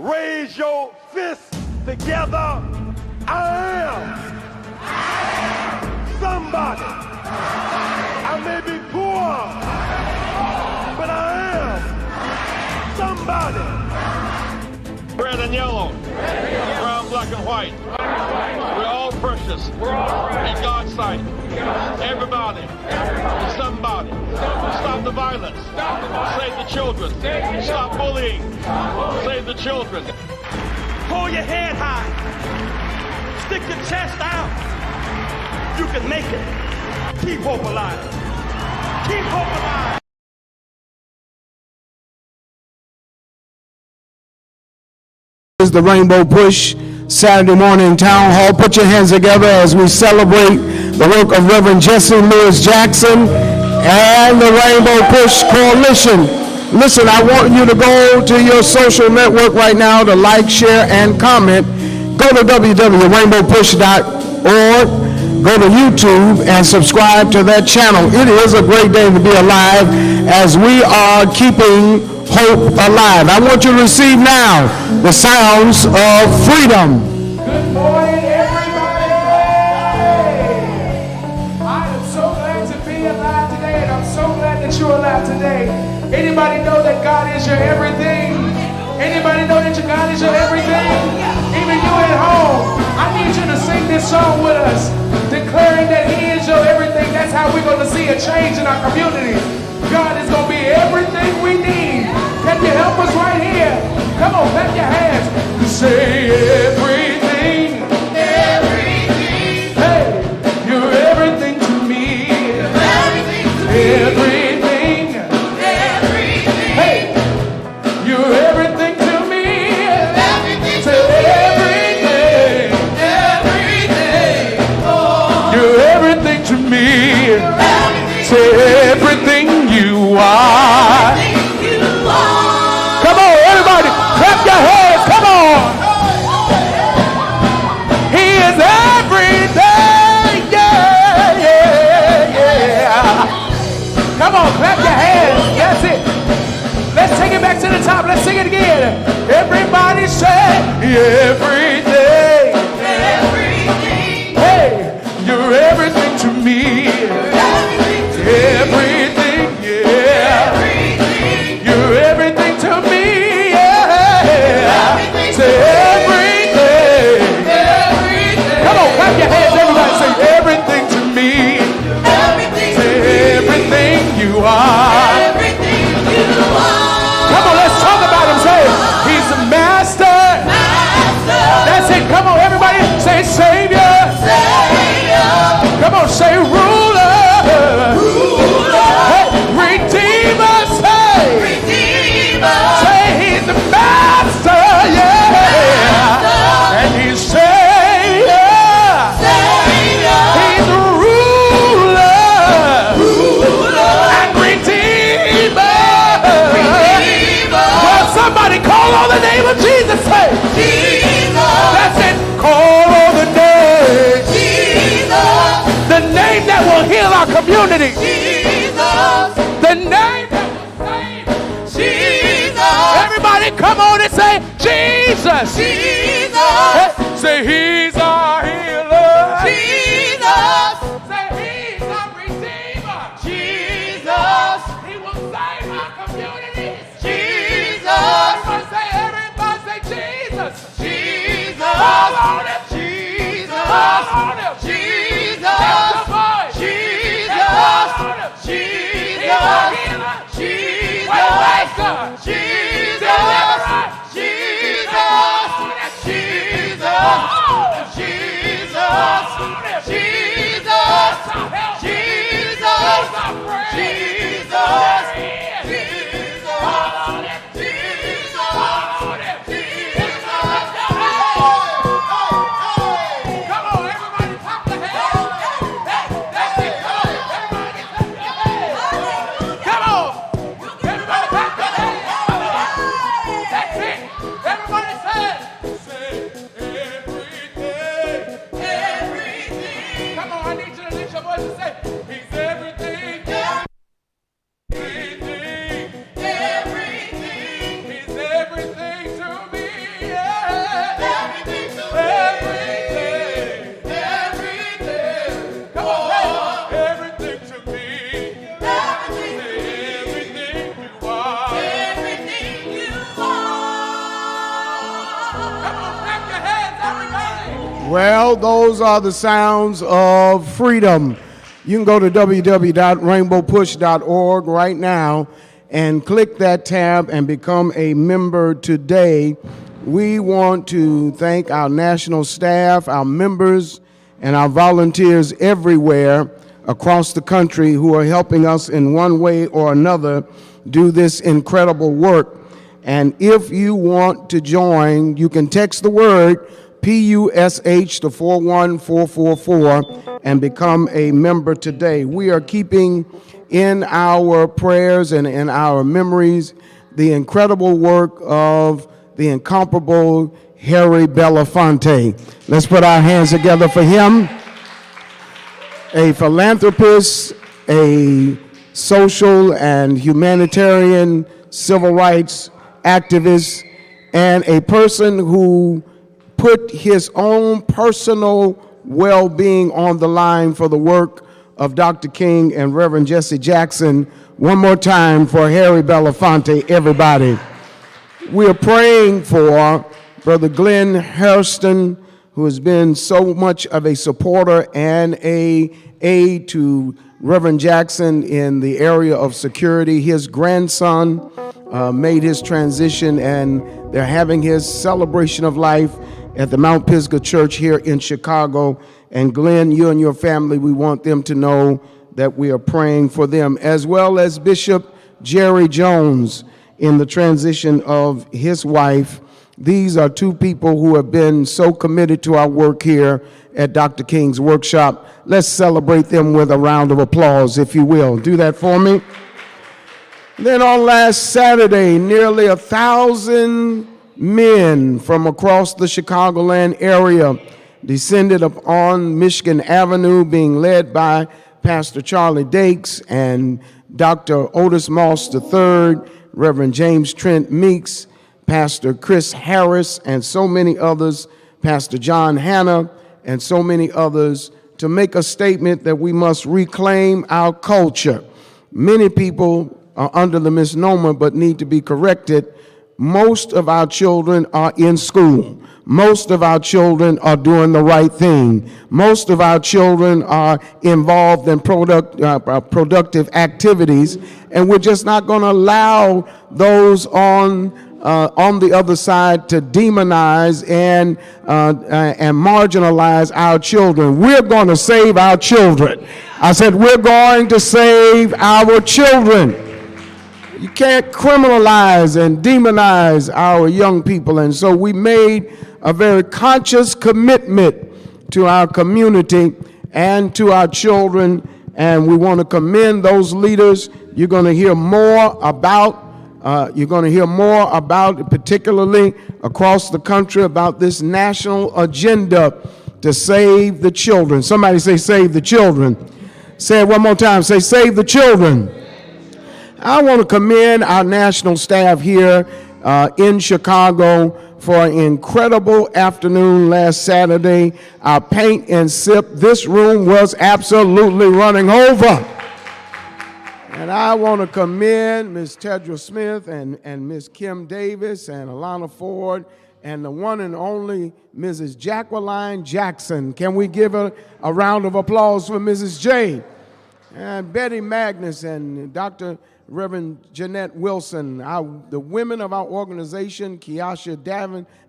Raise your fists together. I am somebody. I may be poor, but I am somebody. Red and yellow, brown, black, and white. We're all precious in God's sight. Everybody is somebody. Stop the violence. Save the children. Stop bullying. Save the children. Hold your head high. Stick your chest out. You can make it. Keep hope alive. Keep hope alive. Is the Rainbow Push Saturday morning town hall. Put your hands together as we celebrate the work of Reverend Jesse Lewis Jackson and the Rainbow Push Coalition. Listen, I want you to go to your social network right now to like, share, and comment. Go to www.rainbowpush.org. Go to YouTube and subscribe to that channel. It is a great day to be alive as we are keeping hope alive. I want you to receive now the sounds of freedom. Good morning, everybody. I am so glad to be alive today, and I'm so glad that you're alive today. Anybody know that God is your everything? Anybody know that your God is your everything? Even you at home, I need you to sing this song with us, declaring that He is your everything. That's how we're going to see a change in our community. God is going to be everything we need. Can you help us right here? Come on, clap your hands. Say everything. Everything. Hey, you're everything to me. Everything to me. Everything. Everything. Hey, you're everything to me. Everything to everything. Everything. Oh. You're everything to me. Everything. Say everything you are. Come on, everybody, clap your hands, come on. He is everything, yeah, yeah, yeah. Come on, clap your hands, that's it. Let's take it back to the top, let's sing it again. Everybody say, everything. Everything. Hey, you're everything to me. Everything, yeah. You're everything to me, yeah. Say everything. Come on, clap your hands, everybody. Say everything to me. Say everything you are. Come on, let's talk about Him. Say, He's the master. That's it. Come on, everybody. Say Savior. Come on, say ruler. Hey, Redeemer. Say He's the master, yeah. And He's Savior. He's the ruler. And Redeemer. Well, somebody call on the name of Jesus. Say Jesus. That's it. Call on the name. Jesus. The name that will heal our community. Jesus. The name that will save. Jesus. Everybody come on and say Jesus. Jesus. Hey, say He's our healer. Jesus. Say He's our redeemer. Jesus. He will save our community. Jesus. Everybody say Jesus. Jesus. Call on Him. Jesus. Call on Him. Jesus. Testify. Jesus. Call on Him. Jesus. He's our healer. Jesus. Waymaker. Jesus. Deliverer. Jesus. Jesus. Well, those are the sounds of freedom. You can go to www.rainbowpush.org right now and click that tab and become a member today. We want to thank our national staff, our members, and our volunteers everywhere across the country who are helping us in one way or another do this incredible work. And if you want to join, you can text the word PUSH to 41444 and become a member today. We are keeping in our prayers and in our memories the incredible work of the incomparable Harry Belafonte. Let's put our hands together for him. A philanthropist, a social and humanitarian civil rights activist, and a person who put his own personal well-being on the line for the work of Dr. King and Reverend Jesse Jackson. One more time for Harry Belafonte, everybody. We are praying for Brother Glenn Hairston, who has been so much of a supporter and a aid to Reverend Jackson in the area of security. His grandson made his transition, and they're having his celebration of life at the Mount Pisgah Church here in Chicago. And Glenn, you and your family, we want them to know that we are praying for them, as well as Bishop Jerry Jones in the transition of his wife. These are two people who have been so committed to our work here at Dr. King's workshop. Let's celebrate them with a round of applause, if you will. Do that for me. Then on last Saturday, nearly 1,000 men from across the Chicagoland area descended upon Michigan Avenue, being led by Pastor Charlie Dakes and Dr. Otis Moss III, Reverend James Trent Meeks, Pastor Chris Harris, and so many others, Pastor John Hanna, and so many others, to make a statement that we must reclaim our culture. Many people are under the misnomer but need to be corrected. Most of our children are in school. Most of our children are doing the right thing. Most of our children are involved in productive activities, and we're just not going to allow those on the other side to demonize and marginalize our children. We're going to save our children. I said we're going to save our children. You can't criminalize and demonize our young people. And so we made a very conscious commitment to our community and to our children, and we want to commend those leaders. You're going to hear more about particularly across the country, about this national agenda to save the children. Somebody say, save the children. Say it one more time. Say, save the children. I want to commend our national staff here in Chicago for an incredible afternoon last Saturday. Our paint and sip, this room was absolutely running over. And I want to commend Ms. Tedra Smith and Ms. Kim Davis and Alana Ford and the one and only Mrs. Jacqueline Jackson. Can we give a round of applause for Mrs. J? And Betty Magnus and Dr. Reverend Jeanette Wilson, the women of our organization, Kiasha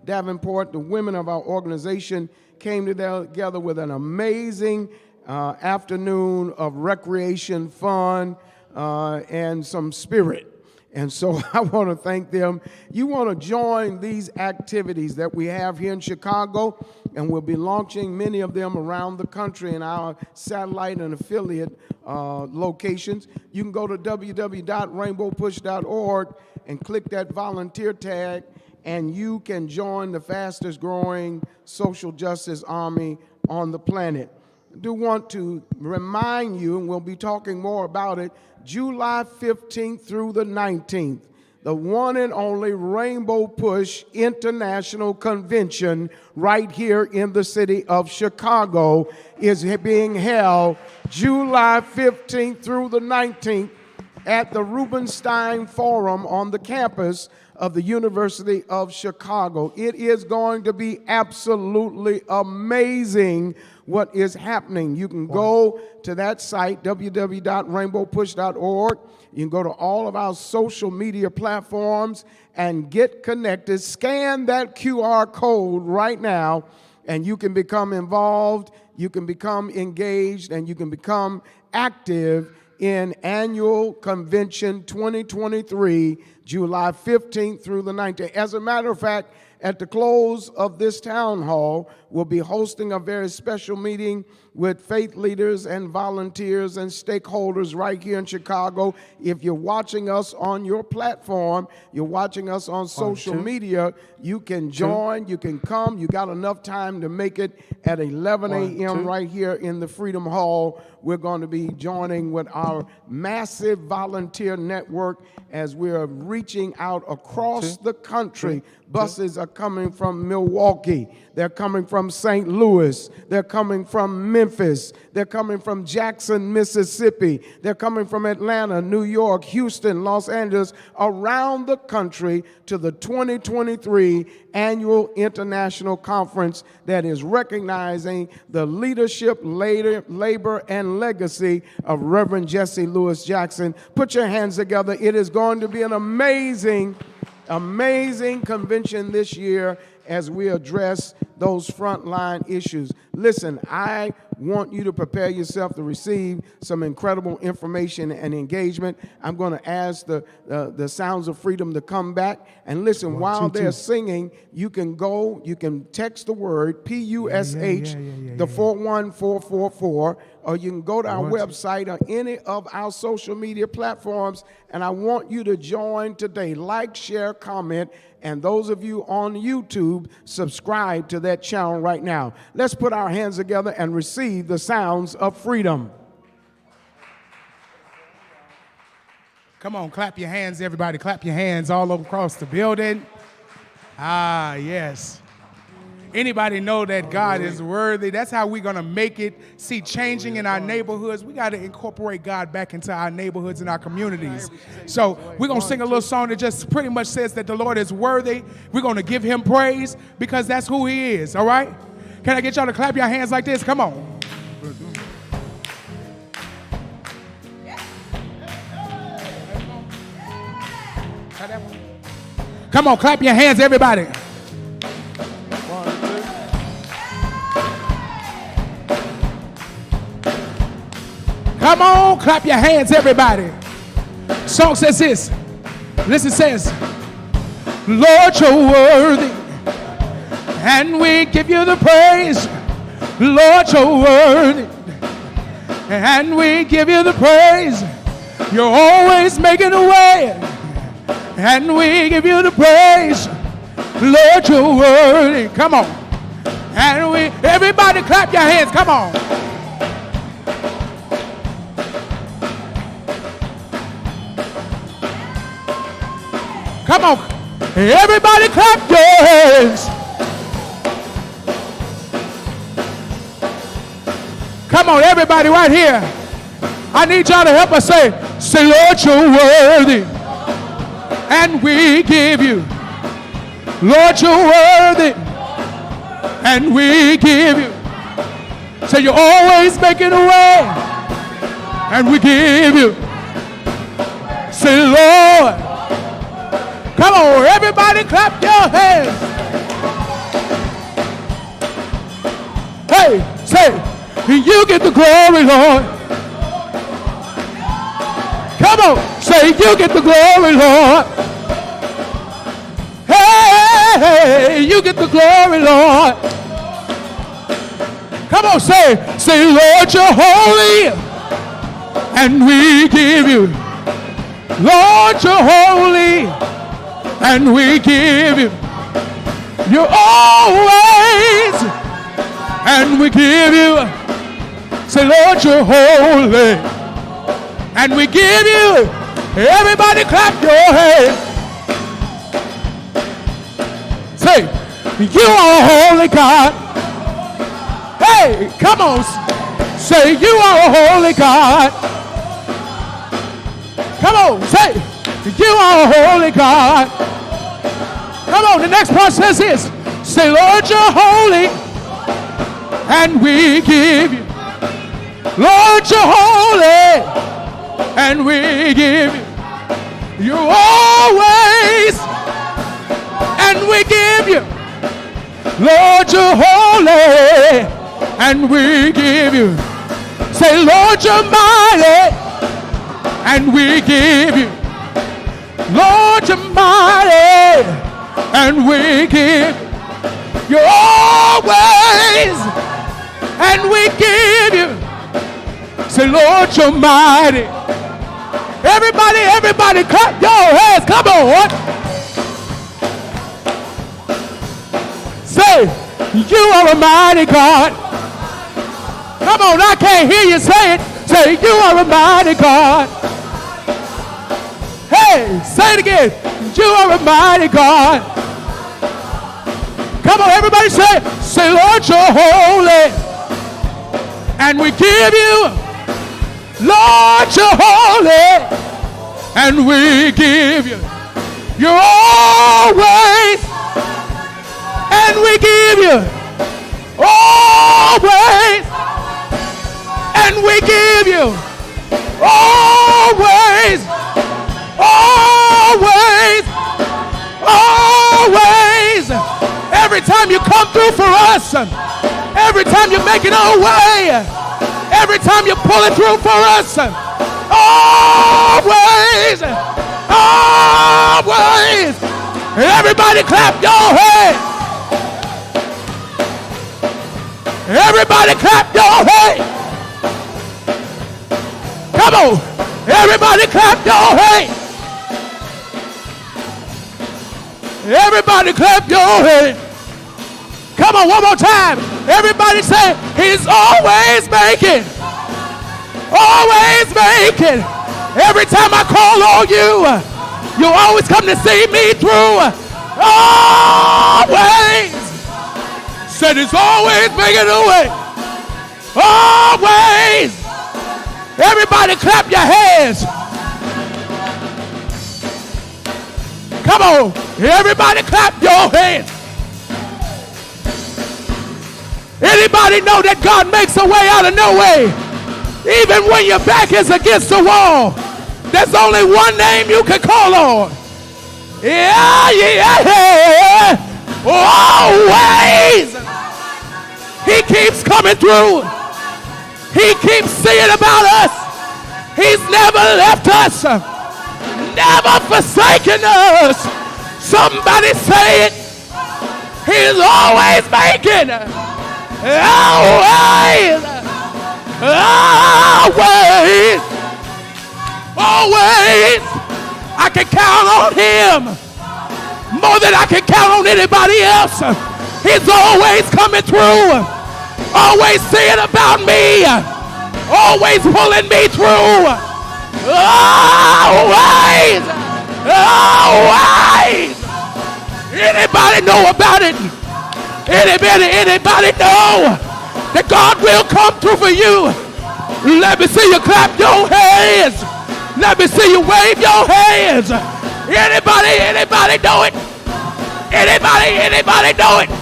Davenport, the women of our organization came together with an amazing afternoon of recreation, fun, and some spirit. And so I want to thank them. You want to join these activities that we have here in Chicago, and we'll be launching many of them around the country in our satellite and affiliate locations. You can go to www.rainbowpush.org and click that volunteer tag, and you can join the fastest growing social justice army on the planet. I do want to remind you, and we'll be talking more about it, July 15th through the 19th, the one and only Rainbow Push International Convention right here in the city of Chicago is being held July 15th through the 19th at the Rubenstein Forum on the campus of the University of Chicago. It is going to be absolutely amazing what is happening. You can go to that site, www.rainbowpush.org. You can go to all of our social media platforms and get connected. Scan that QR code right now, and you can become involved, you can become engaged, and you can become active in Annual Convention 2023, July 15th through the 19th. As a matter of fact, at the close of this town hall, we'll be hosting a very special meeting with faith leaders and volunteers and stakeholders right here in Chicago. If you're watching us on your platform, you're watching us on social media, you can join, you can come. You got enough time to make it at 11 a.m. right here in the Freedom Hall. We're going to be joining with our massive volunteer network as we're reaching out across the country. Buses are coming from Milwaukee. They're coming from St. Louis. They're coming from Memphis. They're coming from Jackson, Mississippi. They're coming from Atlanta, New York, Houston, Los Angeles, around the country to the 2023 Annual International Conference that is recognizing the leadership, labor, and legacy of Reverend Jesse Lewis Jackson. Put your hands together. It is going to be an amazing convention this year as we address those frontline issues. Listen, I want you to prepare yourself to receive some incredible information and engagement. I'm going to ask the Sounds of Freedom to come back. And listen, while they're singing, you can go, you can text the word PUSH, the 41444, or you can go to our website or any of our social media platforms. And I want you to join today. Like, share, comment. And those of you on YouTube, subscribe to that channel right now. Let's put our hands together and receive the sounds of freedom. Come on, clap your hands, everybody. Clap your hands all across the building. Ah, yes. Anybody know that God is worthy? That's how we're going to make it. See, changing in our neighborhoods, we got to incorporate God back into our neighborhoods and our communities. So we're going to sing a little song that just pretty much says that the Lord is worthy. We're going to give him praise because that's who he is, all right? Can I get y'all to clap your hands like this? Come on. Come on, clap your hands, everybody. Come on, clap your hands, everybody. Song says this. Listen, says, Lord, you're worthy, and we give you the praise. Lord, you're worthy, and we give you the praise. You're always making a way, and we give you the praise. Lord, you're worthy. Come on. And everybody clap your hands. Come on. Come on. Everybody clap your hands. Come on, everybody right here. I need y'all to help us say, Lord, you're worthy. And we give you. Lord, you're worthy. And we give you. So you're always making a way. And we give you. Say, Lord. Come on, everybody clap your hands. Hey, say, you get the glory, Lord. Come on, say, you get the glory, Lord. Hey, you get the glory, Lord. Come on, say, Lord, you're holy. And we give you. Lord, you're holy. And we give you. You're always. And we give you. Say, Lord, you're holy. And we give you. Everybody clap your hands. Say, you are a holy God. Hey, come on. Say, you are a holy God. Come on, say, you are a holy God. Come on, the next part says this. Say, Lord, you're holy, and we give you. Lord, you're holy, and we give you. You're always, and we give you. Lord, you're holy, and we give you. Say, Lord, you're mighty, and we give you. Lord, you're mighty, and we give you. You're always, and we give you. Say, Lord, you're mighty. Everybody, clap your hands. Come on. Say, you are a mighty God. Come on, I can't hear you say it. Say, you are a mighty God. Hey, say it again. You are a mighty God. Come on, everybody say, Lord, you're holy. And we give you, Lord, you're holy. And we give you, you're always. And we give you, always. And we give you, always. Always. Always. Every time you come through for us, every time you make it our way, every time you pull it through for us, always, always. Everybody clap your hands. Everybody clap your hands. Come on. Everybody clap your hands. Everybody clap your hands. Come on, one more time. Everybody say, he's always making. Always making. Every time I call on you, you always come to see me through. Always. Said he's always making a way. Always. Everybody clap your hands. Come on. Everybody clap your hands. Anybody know that God makes a way out of no way? Even when your back is against the wall, there's only one name you can call on. Yeah. Always. He keeps coming through. He keeps seeing about us. He's never left us. Never forsaken us. Somebody say it. He's always making. Always. Always. Always. I can count on him more than I can count on anybody else. He's always coming through. Always saying about me. Always pulling me through. Always. Always. Anybody know about it? Anybody know that God will come through for you? Let me see you clap your hands. Let me see you wave your hands. Anybody know it? Anybody know it?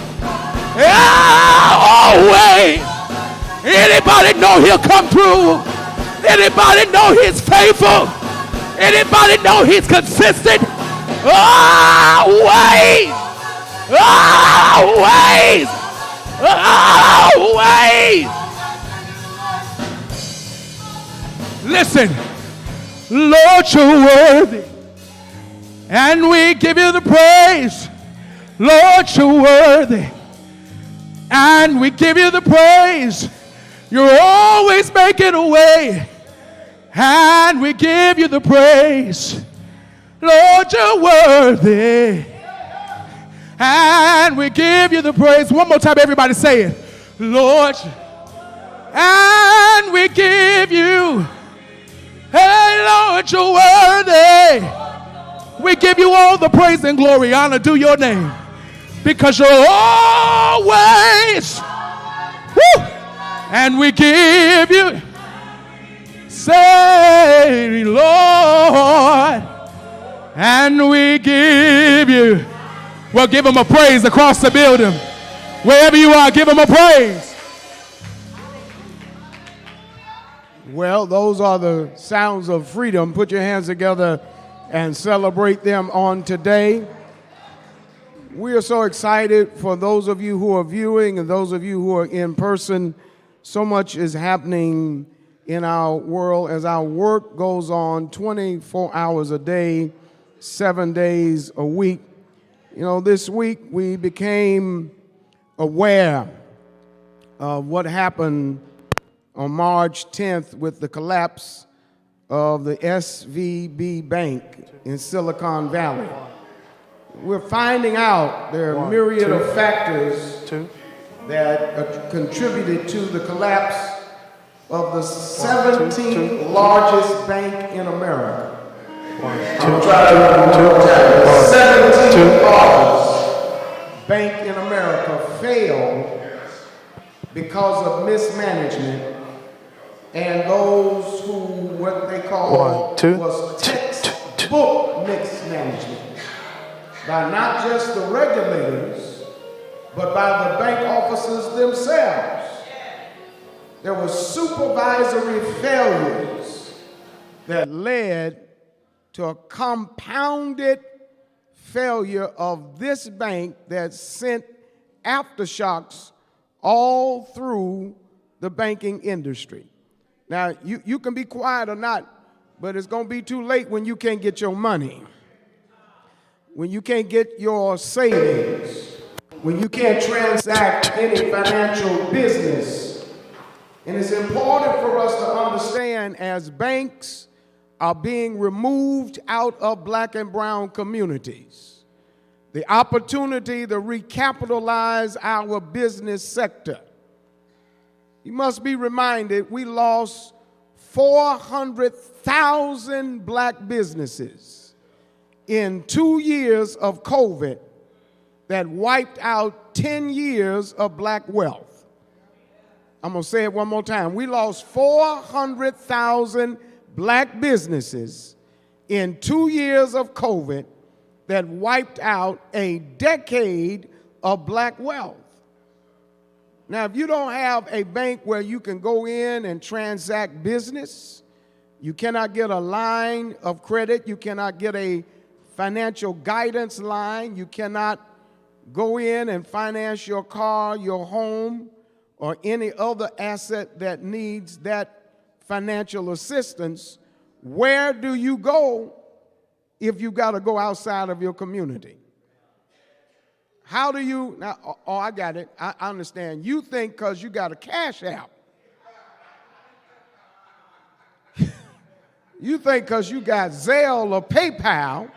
Always. Anybody know he'll come through? Anybody know he's faithful? Anybody know he's consistent? Always. Always. Always. Listen, Lord, you're worthy, and we give you the praise. Lord, you're worthy, and we give you the praise. You're always making a way, and we give you the praise. Lord, you're worthy, and we give you the praise. One more time, everybody say it. Lord, and we give you, hey, Lord, you're worthy. We give you all the praise and glory, honor, due your name, because you're always, woo, and we give you, say, Lord, and we give you, Well, give him a praise across the building. Wherever you are, give him a praise. Well, those are the sounds of freedom. Put your hands together and celebrate them on today. We are so excited for those of you who are viewing and those of you who are in person. So much is happening in our world as our work goes on 24 hours a day, 7 days a week. You know, this week we became aware of what happened on March 10th with the collapse of the SVB Bank in Silicon Valley. We're finding out there are a myriad of factors that contributed to the collapse of the 17th largest bank in America. 17th largest bank in America failed because of mismanagement and those who, what they call, was textbook mismanagement by not just the regulators, but by the bank officers themselves. There were supervisory failures that led to a compounded failure of this bank that sent aftershocks all through the banking industry. Now, you can be quiet or not, but it's going to be too late when you can't get your money, when you can't get your savings, when you can't transact any financial business. And it's important for us to understand as banks are being removed out of black and brown communities, the opportunity to recapitalize our business sector. You must be reminded we lost 400,000 black businesses in 2 years of COVID that wiped out 10 years of black wealth. I'm going to say it one more time. We lost 400,000 black businesses in 2 years of COVID that wiped out a decade of black wealth. Now, if you don't have a bank where you can go in and transact business, you cannot get a line of credit, you cannot get a financial guidance line, you cannot go in and finance your car, your home, or any other asset that needs that financial assistance, where do you go if you got to go outside of your community? How do you, now, oh, I got it. I understand. You think because you got a Cash App. You think because you got Zelle or PayPal.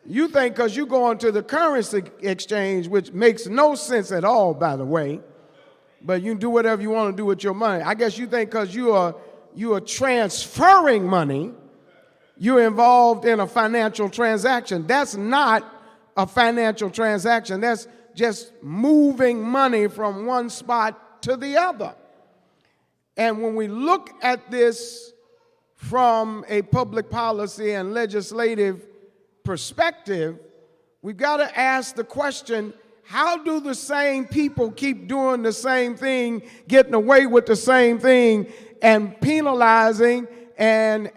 You think because you go into the currency exchange, which makes no sense at all, by the way, but you can do whatever you want to do with your money. I guess you think because you are transferring money, you're involved in a financial transaction. That's not a financial transaction. That's just moving money from one spot to the other. And when we look at this from a public policy and legislative perspective, we've got to ask the question, how do the same people keep doing the same thing, getting away with the same thing, and penalizing and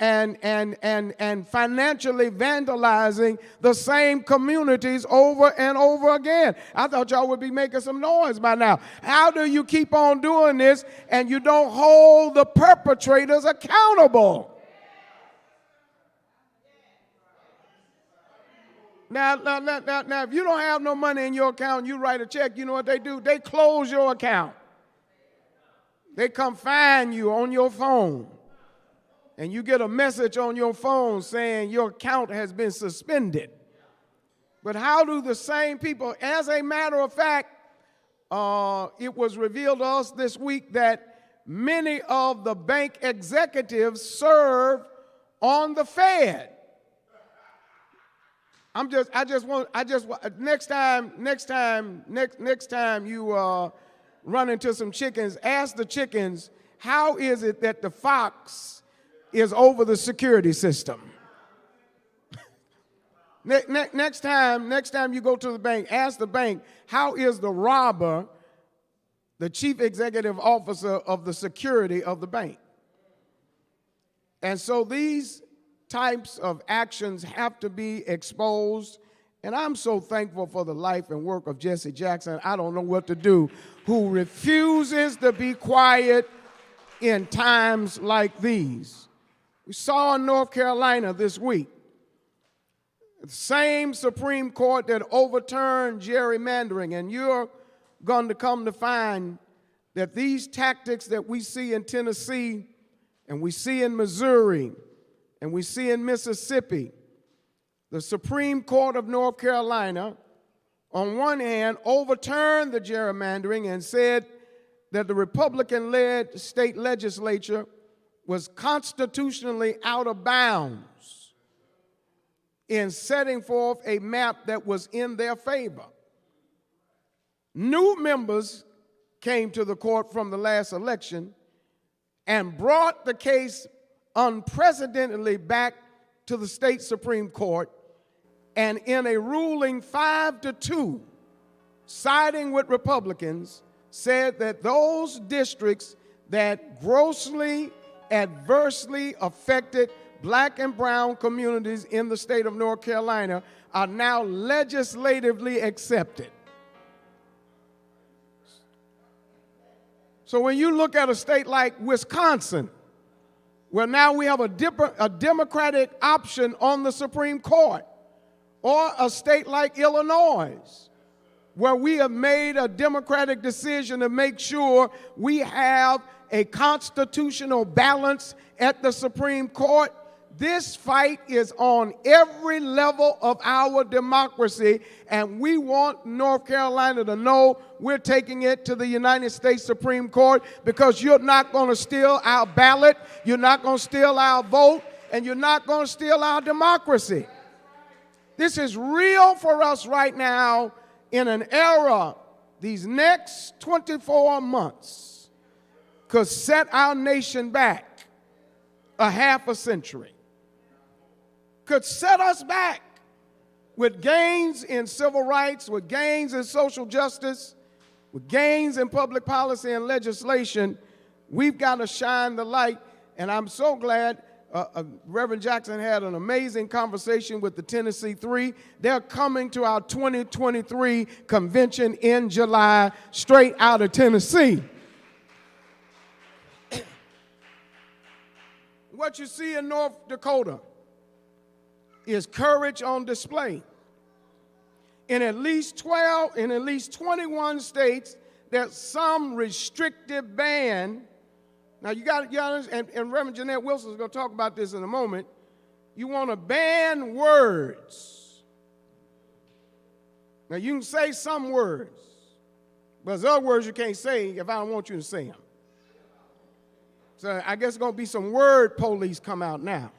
financially vandalizing the same communities over and over again? I thought y'all would be making some noise by now. How do you keep on doing this and you don't hold the perpetrators accountable? Now, if you don't have no money in your account, you write a check, you know what they do? They close your account. They come find you on your phone. And you get a message on your phone saying your account has been suspended. But how do the same people, as a matter of fact, it was revealed to us this week that many of the bank executives serve on the Fed. Next time you run into some chickens, ask the chickens, how is it that the fox is over the security system? Next time you go to the bank, ask the bank, how is the robber the chief executive officer of the security of the bank? And so these types of actions have to be exposed. And I'm so thankful for the life and work of Jesse Jackson, I don't know what to do, who refuses to be quiet in times like these. We saw in North Carolina this week, the same Supreme Court that overturned gerrymandering, and you're going to come to find that these tactics that we see in Tennessee and we see in Missouri and we see in Mississippi, the Supreme Court of North Carolina, on one hand, overturned the gerrymandering and said that the Republican-led state legislature was constitutionally out of bounds in setting forth a map that was in their favor. New members came to the court from the last election and brought the case unprecedentedly back to the state Supreme Court, and in a ruling 5-2, siding with Republicans, said that those districts that grossly adversely affected black and brown communities in the state of North Carolina are now legislatively accepted. So when you look at a state like Wisconsin, where now we have a Democratic option on the Supreme Court, or a state like Illinois, where we have made a Democratic decision to make sure we have a constitutional balance at the Supreme Court, this fight is on every level of our democracy, and we want North Carolina to know we're taking it to the United States Supreme Court, because you're not going to steal our ballot, you're not going to steal our vote, and you're not going to steal our democracy. This is real for us right now in an era. These next 24 months could set our nation back a half a century. Could set us back with gains in civil rights, with gains in social justice, with gains in public policy and legislation. We've got to shine the light, and I'm so glad Reverend Jackson had an amazing conversation with the Tennessee Three. They're coming to our 2023 convention in July, straight out of Tennessee. What you see in North Dakota is courage on display. In at least 21 states, there's some restrictive ban. Now you got to understand, and Reverend Jeanette Wilson is going to talk about this in a moment. You want to ban words. Now you can say some words, but there's other words you can't say if I don't want you to say them. So I guess there's going to be some word police come out now.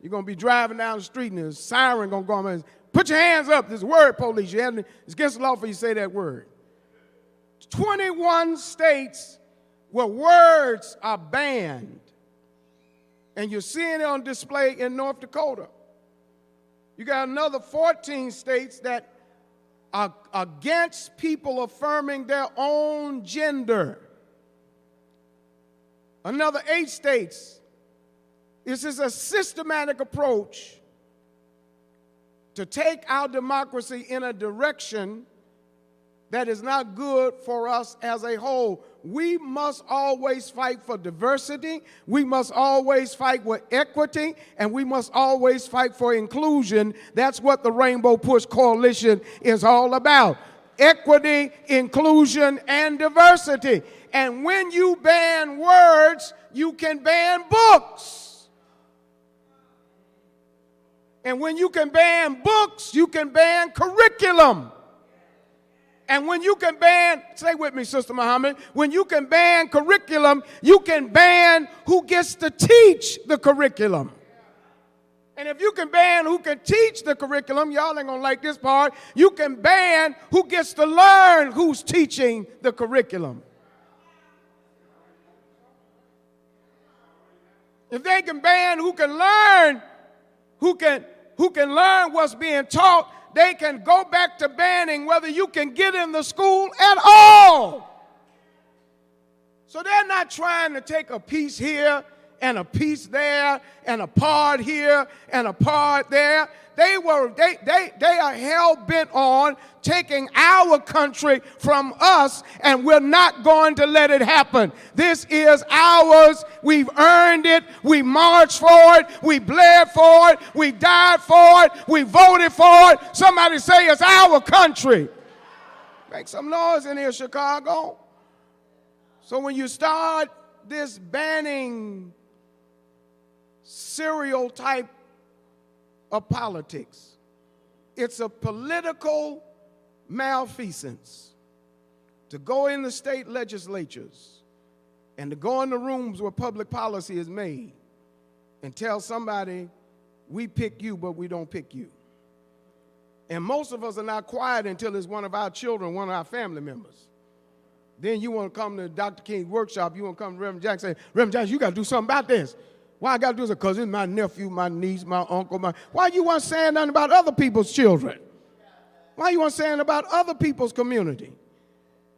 You're going to be driving down the street and there's a siren going to go on and put your hands up. There's word police. It's against the law for you to say that word. 21 states where words are banned. And you're seeing it on display in North Dakota. You got another 14 states that are against people affirming their own gender. Another 8 states. This is a systematic approach to take our democracy in a direction that is not good for us as a whole. We must always fight for diversity, we must always fight for equity, and we must always fight for inclusion. That's what the Rainbow Push Coalition is all about. Equity, inclusion, and diversity. And when you ban words, you can ban books. And when you can ban books, you can ban curriculum. And when you can ban, say with me, Sister Muhammad, when you can ban curriculum, you can ban who gets to teach the curriculum. And if you can ban who can teach the curriculum, y'all ain't gonna like this part, you can ban who gets to learn who's teaching the curriculum. If they can ban who can learn who can learn what's being taught, they can go back to banning whether you can get in the school at all. So they're not trying to take a piece here and a piece there and a part here and a part there. They are hell-bent on taking our country from us, and we're not going to let it happen. This is ours. We've earned it. We marched for it. We bled for it. We died for it. We voted for it. Somebody say it's our country. Make some noise in here, Chicago. So when you start this banning serial type of politics, it's a political malfeasance to go in the state legislatures and to go in the rooms where public policy is made and tell somebody, we pick you, but we don't pick you. And most of us are not quiet until it's one of our children, one of our family members. Then you want to come to Dr. King's workshop, you want to come to Reverend Jackson and say, Reverend Jackson, you got to do something about this. Why I got to do this? Because it's my nephew, my niece, my uncle. Why you want saying nothing about other people's children? Why you want saying about other people's community?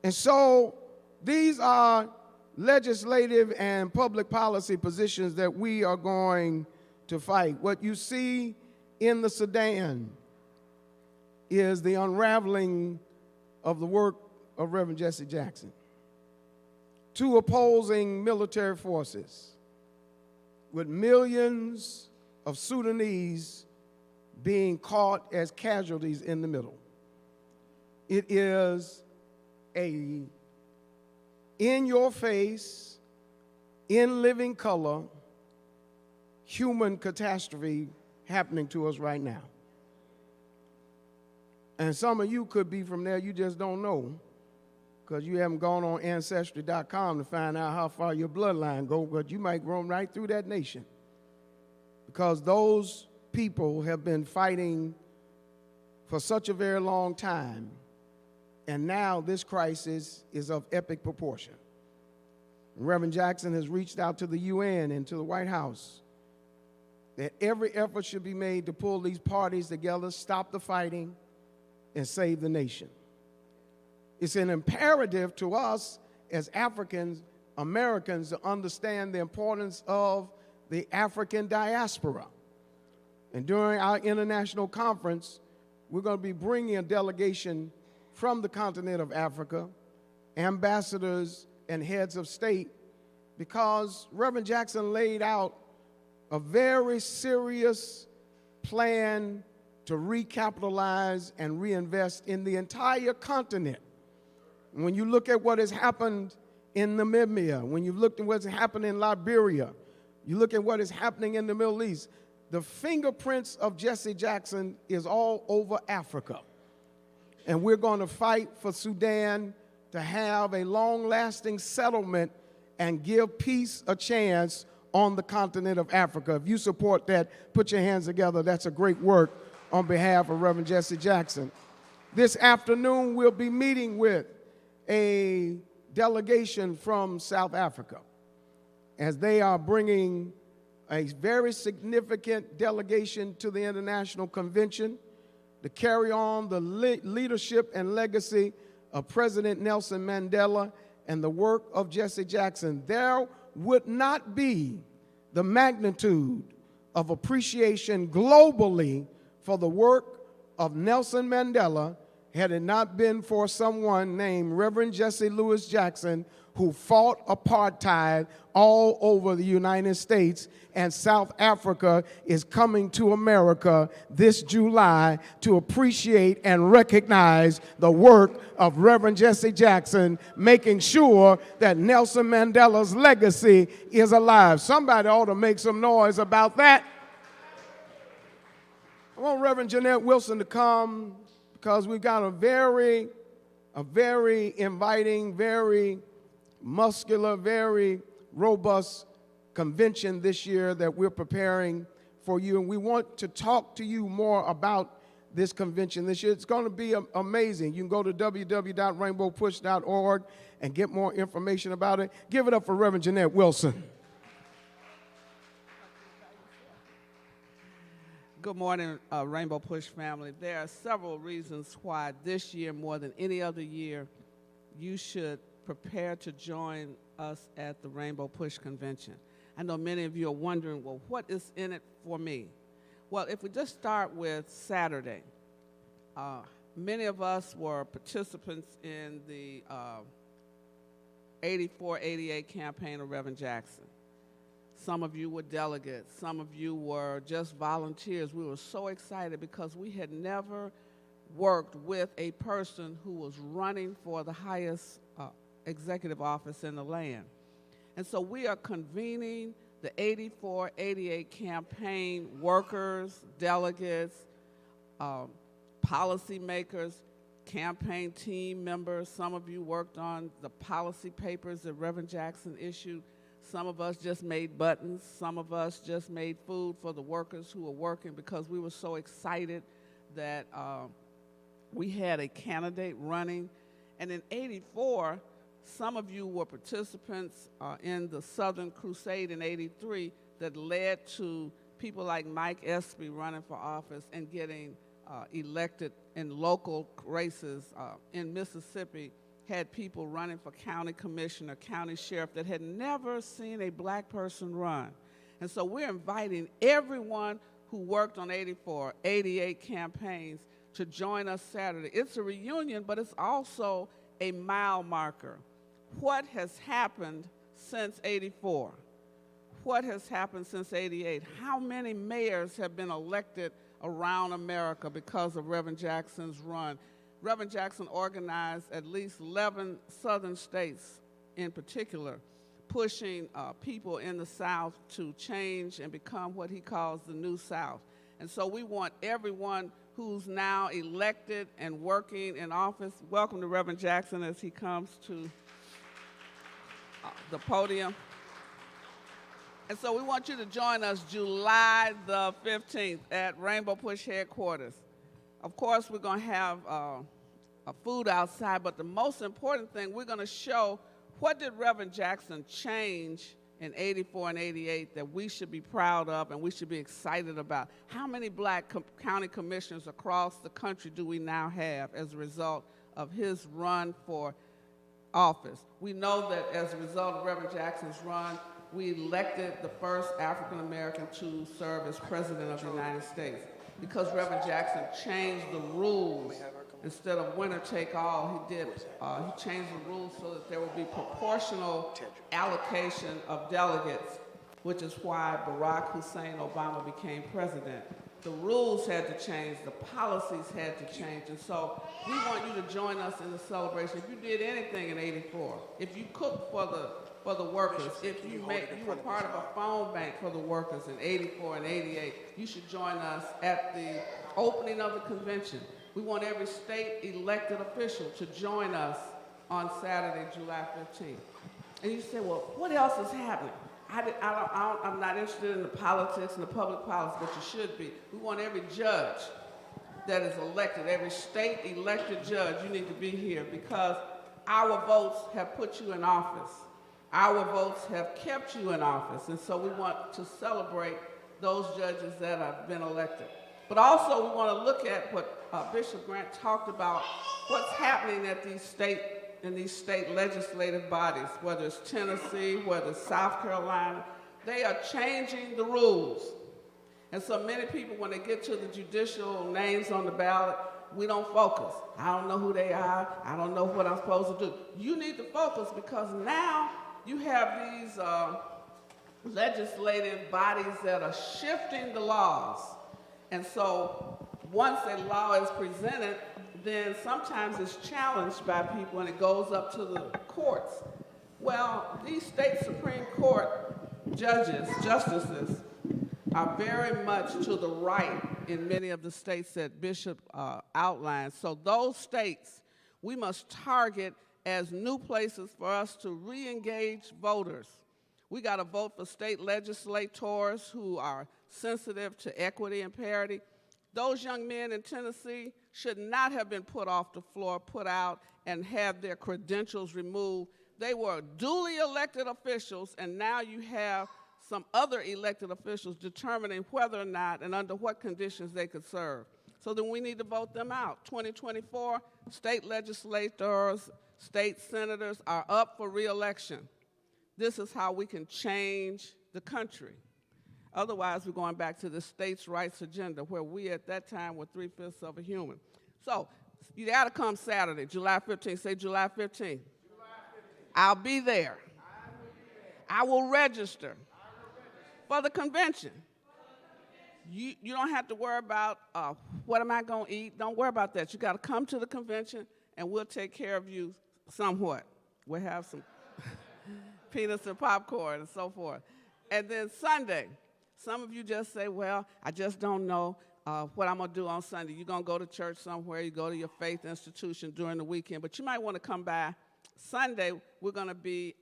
And so these are legislative and public policy positions that we are going to fight. What you see in the Sudan is the unraveling of the work of Reverend Jesse Jackson. Two opposing military forces with millions of Sudanese being caught as casualties in the middle. It is a in-your-face, in living color, human catastrophe happening to us right now. And some of you could be from there, you just don't know, because you haven't gone on Ancestry.com to find out how far your bloodline goes, but you might roam right through that nation. Because those people have been fighting for such a very long time, and now this crisis is of epic proportion. Reverend Jackson has reached out to the UN and to the White House that every effort should be made to pull these parties together, stop the fighting, and save the nation. It's an imperative to us as Africans, Americans, to understand the importance of the African diaspora. And during our international conference, we're going to be bringing a delegation from the continent of Africa, ambassadors and heads of state, because Reverend Jackson laid out a very serious plan to recapitalize and reinvest in the entire continent. When you look at what has happened in Namibia, when you look at what's happened in Liberia, you look at what is happening in the Middle East, the fingerprints of Jesse Jackson is all over Africa. And we're going to fight for Sudan to have a long-lasting settlement and give peace a chance on the continent of Africa. If you support that, put your hands together. That's a great work on behalf of Reverend Jesse Jackson. This afternoon, we'll be meeting with a delegation from South Africa as they are bringing a very significant delegation to the International Convention to carry on the leadership and legacy of President Nelson Mandela and the work of Jesse Jackson. There would not be the magnitude of appreciation globally for the work of Nelson Mandela had it not been for someone named Reverend Jesse Louis Jackson, who fought apartheid all over the United States, and South Africa is coming to America this July to appreciate and recognize the work of Reverend Jesse Jackson, making sure that Nelson Mandela's legacy is alive. Somebody ought to make some noise about that. I want Reverend Jeanette Wilson to come, because we've got a very inviting, very muscular, very robust convention this year that we're preparing for you. And we want to talk to you more about this convention this year. It's going to be amazing. You can go to www.rainbowpush.org and get more information about it. Give it up for Reverend Jeanette Wilson. Good morning, Rainbow Push family. There are several reasons why this year, more than any other year, you should prepare to join us at the Rainbow Push Convention. I know many of you are wondering, well, what is in it for me? Well, if we just start with Saturday, many of us were participants in the 84-88 campaign of Reverend Jackson. Some of you were delegates. Some of you were just volunteers. We were so excited because we had never worked with a person who was running for the highest executive office in the land. And so we are convening the 84-88 campaign workers, delegates, policymakers, campaign team members. Some of you worked on the policy papers that Reverend Jackson issued. Some of us just made buttons. Some of us just made food for the workers who were working because we were so excited that we had a candidate running. And in '84, some of you were participants in the Southern Crusade in '83 that led to people like Mike Espy running for office and getting elected in local races in Mississippi. Had people running for county commissioner, county sheriff that had never seen a black person run. And so we're inviting everyone who worked on 84, 88 campaigns to join us Saturday. It's a reunion, but it's also a mile marker. What has happened since 84? What has happened since 88? How many mayors have been elected around America because of Reverend Jackson's run? Reverend Jackson organized at least 11 southern states in particular, pushing people in the South to change and become what he calls the New South. And so we want everyone who's now elected and working in office, welcome to Reverend Jackson as he comes to the podium. And so we want you to join us July the 15th at Rainbow Push headquarters. Of course, we're going to have food outside, but the most important thing, we're going to show what did Reverend Jackson change in 84 and 88 that we should be proud of and we should be excited about. How many black county commissioners across the country do we now have as a result of his run for office? We know that as a result of Reverend Jackson's run, we elected the first African American to serve as president of the United States. Because Reverend Jackson changed the rules, instead of winner take all, he changed the rules so that there would be proportional allocation of delegates, which is why Barack Hussein Obama became president. The rules had to change, the policies had to change, and so we want you to join us in the celebration. If you did anything in '84, if you cooked for the workers, if you were part of a phone bank for the workers in '84 and '88, you should join us at the opening of the convention. We want every state elected official to join us on Saturday, July 15th. And you say, well, what else is happening? I'm not interested in the politics and the public policy, but you should be. We want every judge that is elected, every state elected judge, you need to be here because our votes have put you in office. Our votes have kept you in office, and so we want to celebrate those judges that have been elected. But also we want to look at what Bishop Grant talked about, what's happening at these state legislative bodies, whether it's Tennessee, whether it's South Carolina. They are changing the rules. And so many people, when they get to the judicial names on the ballot, we don't focus. I don't know who they are. I don't know what I'm supposed to do. You need to focus because now you have these legislative bodies that are shifting the laws. And so once a law is presented, then sometimes it's challenged by people and it goes up to the courts. Well, these state Supreme Court justices are very much to the right in many of the states that Bishop outlined. So those states we must target as new places for us to re-engage voters. We got to vote for state legislators who are sensitive to equity and parity. Those young men in Tennessee should not have been put off the floor, put out, and have their credentials removed. They were duly elected officials, and now you have some other elected officials determining whether or not and under what conditions they could serve. So then we need to vote them out. 2024, state legislators, state senators are up for re-election. This is how we can change the country. Otherwise, we're going back to the states' rights agenda, where we at that time were 3/5 of a human. So you got to come Saturday, July 15th. Say July 15th. I'll be there. I will register for the convention. You don't have to worry about what am I going to eat. Don't worry about that. You got to come to the convention, and we'll take care of you somewhat. We'll have some peanuts and popcorn and so forth. And then Sunday, some of you just say, well, I just don't know what I'm going to do on Sunday. You're going to go to church somewhere. You go to your faith institution during the weekend. But you might want to come by. Sunday, we're going to be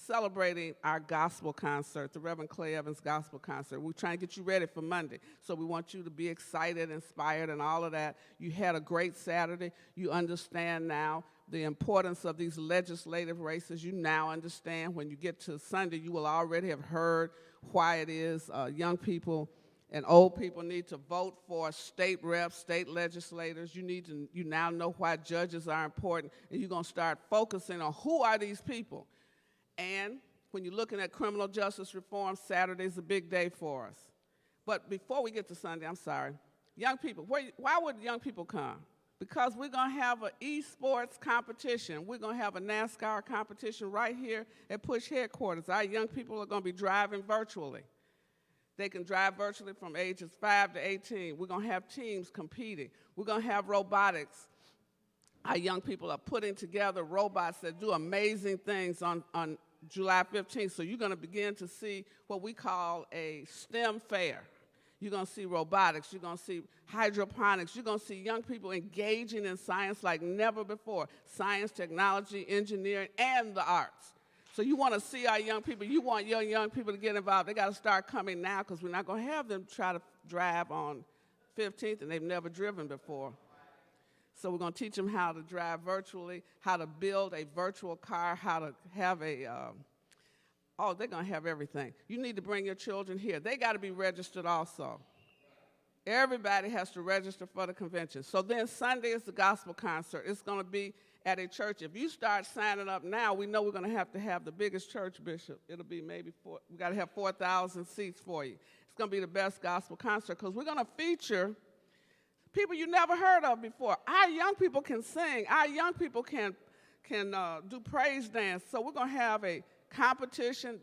celebrating our gospel concert, the Reverend Clay Evans Gospel Concert. We're trying to get you ready for Monday. So we want you to be excited, inspired, and all of that. You had a great Saturday. You understand now the importance of these legislative races. You now understand when you get to Sunday, you will already have heard why it is young people and old people need to vote for state reps, state legislators. You now know why judges are important, and you're going to start focusing on who are these people. And when you're looking at criminal justice reform, Saturday's a big day for us. But before we get to Sunday, I'm sorry, young people, why would young people come? Because we're going to have an esports competition. We're going to have a NASCAR competition right here at Push headquarters. Our young people are going to be driving virtually. They can drive virtually from ages 5 to 18. We're going to have teams competing. We're going to have robotics. Our young people are putting together robots that do amazing things on July 15th. So you're going to begin to see what we call a STEM fair. You're going to see robotics. You're going to see hydroponics. You're going to see young people engaging in science like never before. Science, technology, engineering, and the arts. So you want to see our young people. You want your young people to get involved. They got to start coming now because we're not going to have them try to drive on 15th, and they've never driven before. So we're going to teach them how to drive virtually, how to build a virtual car, how to have they're going to have everything. You need to bring your children here. They got to be registered also. Everybody has to register for the convention. So then Sunday is the gospel concert. It's going to be at a church. If you start signing up now, we know we're going to have the biggest church, Bishop. It'll be maybe we got to have 4,000 seats for you. It's going to be the best gospel concert because we're going to feature people you never heard of before. Our young people can sing. Our young people can do praise dance. So we're going to have a competition,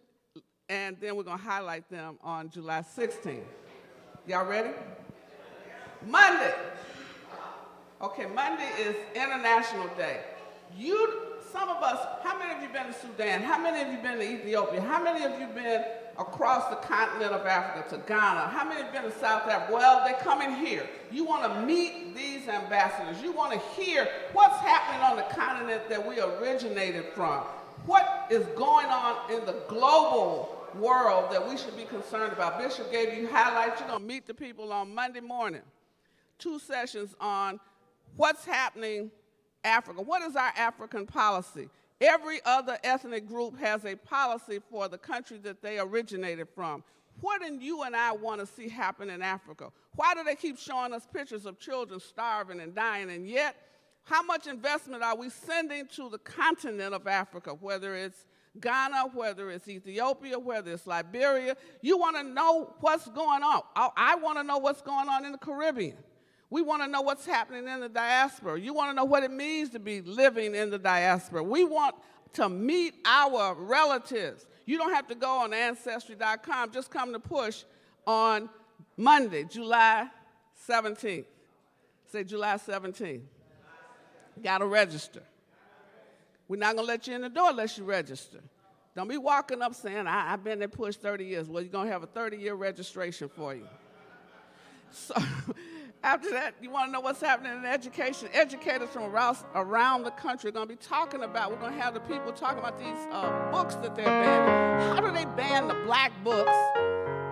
and then we're going to highlight them on July 16th. Y'all ready? Monday. Okay, Monday is International Day. Some of us, how many of you been to Sudan? How many of you been to Ethiopia? How many of you been across the continent of Africa to Ghana? How many have been to South Africa? Well, they're coming here. You want to meet these ambassadors. You want to hear what's happening on the continent that we originated from. What is going on in the global world that we should be concerned about? Bishop gave you highlights. You're going to meet the people on Monday morning. 2 sessions on what's happening Africa. What is our African policy? Every other ethnic group has a policy for the country that they originated from. What do you and I want to see happen in Africa? Why do they keep showing us pictures of children starving and dying, and yet how much investment are we sending to the continent of Africa, whether it's Ghana, whether it's Ethiopia, whether it's Liberia? You want to know what's going on. I want to know what's going on in the Caribbean. We want to know what's happening in the diaspora. You want to know what it means to be living in the diaspora. We want to meet our relatives. You don't have to go on Ancestry.com. Just come to Push on Monday, July 17th. Say July 17th. You got to register. We're not going to let you in the door unless you register. Don't be walking up saying, I've been at Push 30 years. Well, you're going to have a 30-year registration for you. So after that, you want to know what's happening in education. Educators from around the country are going to be talking about, we're going to have the people talking about these books that they're banning. How do they ban the black books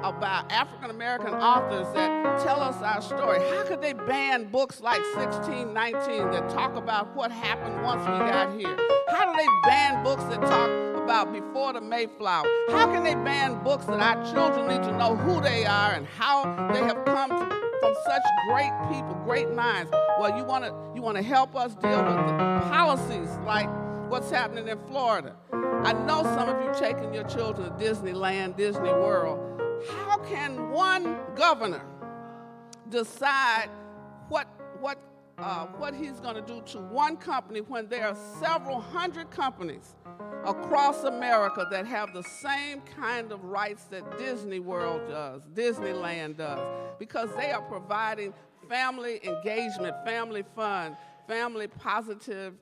about African-American authors that tell us our story? How could they ban books like 1619 that talk about what happened once we got here? How do they ban books that talk about before the Mayflower? How can they ban books books that our children need to know who they are and how they have come from such great people, great minds. Well, you want to help us deal with the policies like what's happening in Florida. I know some of you taking your children to Disneyland, Disney World. How can one governor decide what he's going to do to one company when there are several hundred companies across America that have the same kind of rights that Disney World does, Disneyland does, because they are providing family engagement, family fun, family positive.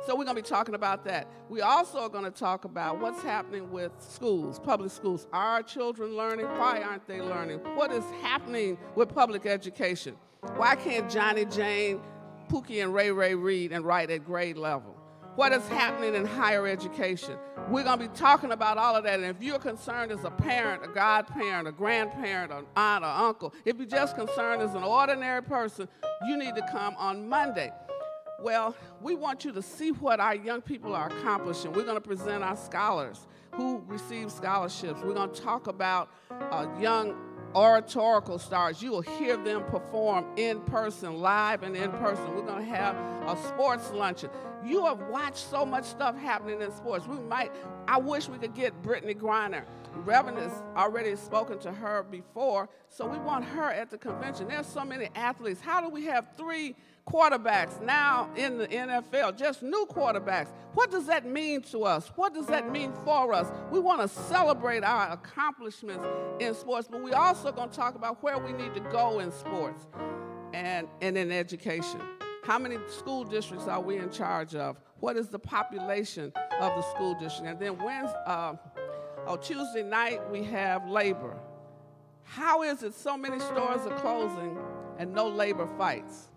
So we're going to be talking about that. We also are going to talk about what's happening with schools, public schools. Are our children learning? Why aren't they learning? What is happening with public education? Why can't Johnny, Jane, Pookie, and Ray Ray read and write at grade level? What is happening in higher education? We're going to be talking about all of that. And if you're concerned as a parent, a godparent, a grandparent, an aunt or uncle, if you're just concerned as an ordinary person, you need to come on Monday. Well, we want you to see what our young people are accomplishing. We're going to present our scholars who receive scholarships. We're going to talk about young oratorical stars. You will hear them perform in person, live and in person. We're going to have a sports luncheon. You have watched so much stuff happening in sports. I wish we could get Brittany Griner. Reverend has already spoken to her before, so we want her at the convention. There's so many athletes. How do we have 3 quarterbacks now in the NFL, just new quarterbacks? What does that mean to us? What does that mean for us? We want to celebrate our accomplishments in sports, but we're also going to talk about where we need to go in sports and in education. How many school districts are we in charge of? What is the population of the school district? And then Tuesday night, we have labor. How is it so many stores are closing and no labor fights?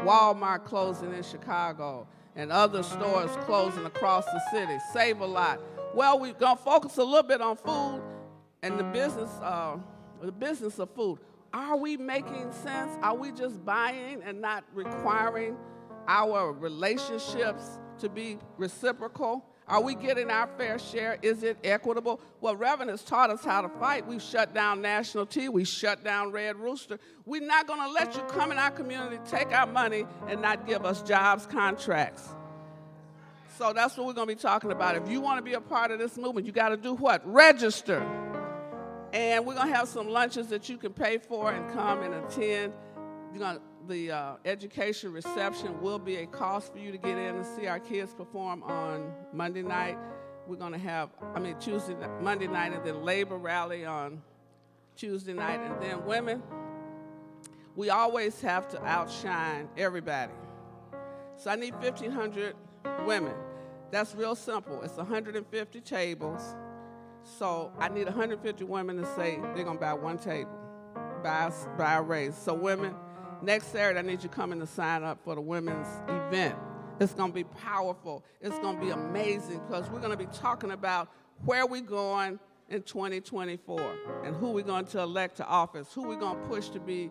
Walmart closing in Chicago and other stores closing across the city. Save a lot. Well, we're going to focus a little bit on food and the business of food. Are we making sense? Are we just buying and not requiring our relationships to be reciprocal? Are we getting our fair share? Is it equitable? Well, Reverend has taught us how to fight. We've shut down National Tea. We shut down Red Rooster. We're not going to let you come in our community, take our money, and not give us jobs, contracts. So that's what we're going to be talking about. If you want to be a part of this movement, you got to do what? Register. And we're going to have some lunches that you can pay for and come and attend. The education reception will be a cost for you to get in and see our kids perform on Monday night. We're going to have, Monday night, and then labor rally on Tuesday night. And then women, we always have to outshine everybody. So I need 1,500 women. That's real simple. It's 150 tables. So I need 150 women to say they're going to buy one table, buy a raise. So women, next Saturday, I need you coming to sign up for the women's event. It's going to be powerful. It's going to be amazing because we're going to be talking about where we're going in 2024 and who we're going to elect to office, who we're going to push to be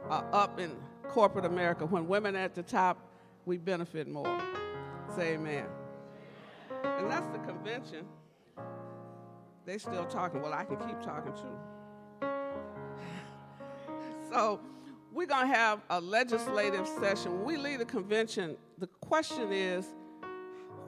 up in corporate America. When women are at the top, we benefit more. Say amen. And that's the convention. They still talking. Well, I can keep talking too. So we're going to have a legislative session. When we leave the convention, the question is,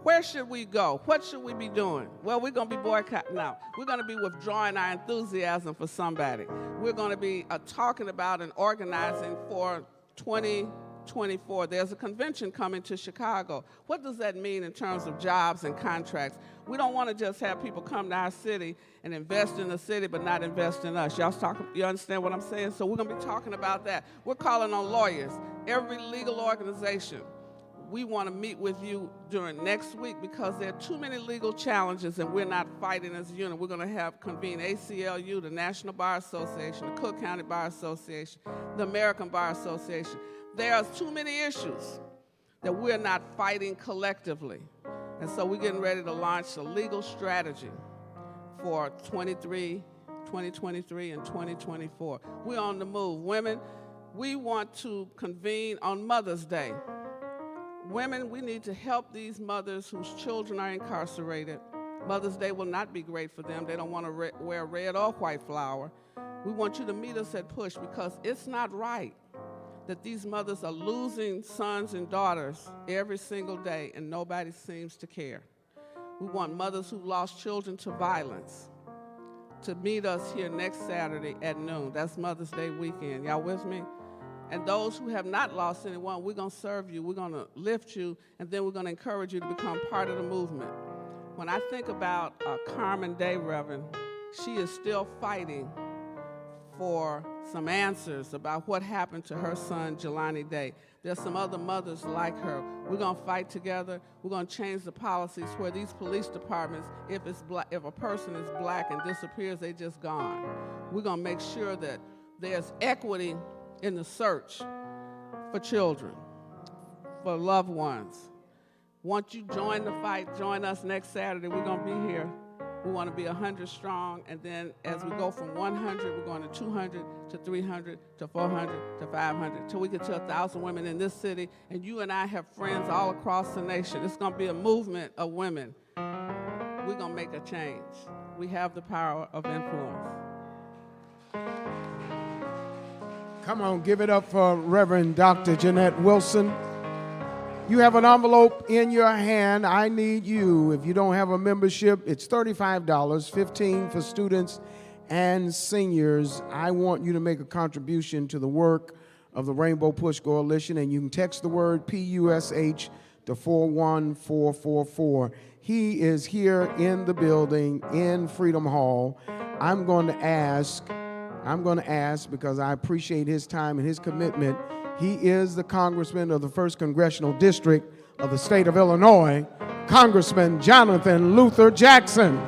where should we go? What should we be doing? Well, we're going to be boycotting now. We're going to be withdrawing our enthusiasm for somebody. We're going to be talking about and organizing for 2024. There's a convention coming to Chicago. What does that mean in terms of jobs and contracts? We don't want to just have people come to our city and invest in the city but not invest in us. You understand what I'm saying? So we're going to be talking about that. We're calling on lawyers, every legal organization. We want to meet with you during next week because there are too many legal challenges and we're not fighting as a unit. We're going to convene ACLU, the National Bar Association, the Cook County Bar Association, the American Bar Association. There are too many issues that we're not fighting collectively. And so we're getting ready to launch a legal strategy for 2023 and 2024. We're on the move. Women, we want to convene on Mother's Day. Women, we need to help these mothers whose children are incarcerated Mother's Day will not be great for them. They don't want to wear red or white flower. We want you to meet us at Push because it's not right that these mothers are losing sons and daughters every single day and nobody seems to care. We want mothers who lost children to violence to meet us here next Saturday at noon. That's Mother's Day weekend. Y'all with me? And those who have not lost anyone, we're going to serve you, we're going to lift you, and then we're going to encourage you to become part of the movement. When I think about Carmen Day, Reverend, she is still fighting for some answers about what happened to her son, Jelani Day. There's some other mothers like her. We're going to fight together. We're going to change the policies where these police departments, if a person is black and disappears, they just gone. We're going to make sure that there's equity in the search for children, for loved ones. Once you join the fight, join us next Saturday. We're going to be here. We want to be 100 strong, and then as we go from 100, we're going to 200 to 300 to 400 to 500 till we get to 1,000 women in this city, and you and I have friends all across the nation. It's going to be a movement of women. We're going to make a change. We have the power of influence. Come on, give it up for Reverend Dr. Jeanette Wilson. You have an envelope in your hand. I need you. If you don't have a membership, it's $35, $15 for students and seniors. I want you to make a contribution to the work of the Rainbow Push Coalition, and you can text the word PUSH to 41444. He is here in the building in Freedom Hall. I'm going to ask because I appreciate his time and his commitment. He is the Congressman of the 1st Congressional District of the state of Illinois, Congressman Jonathan Luther Jackson.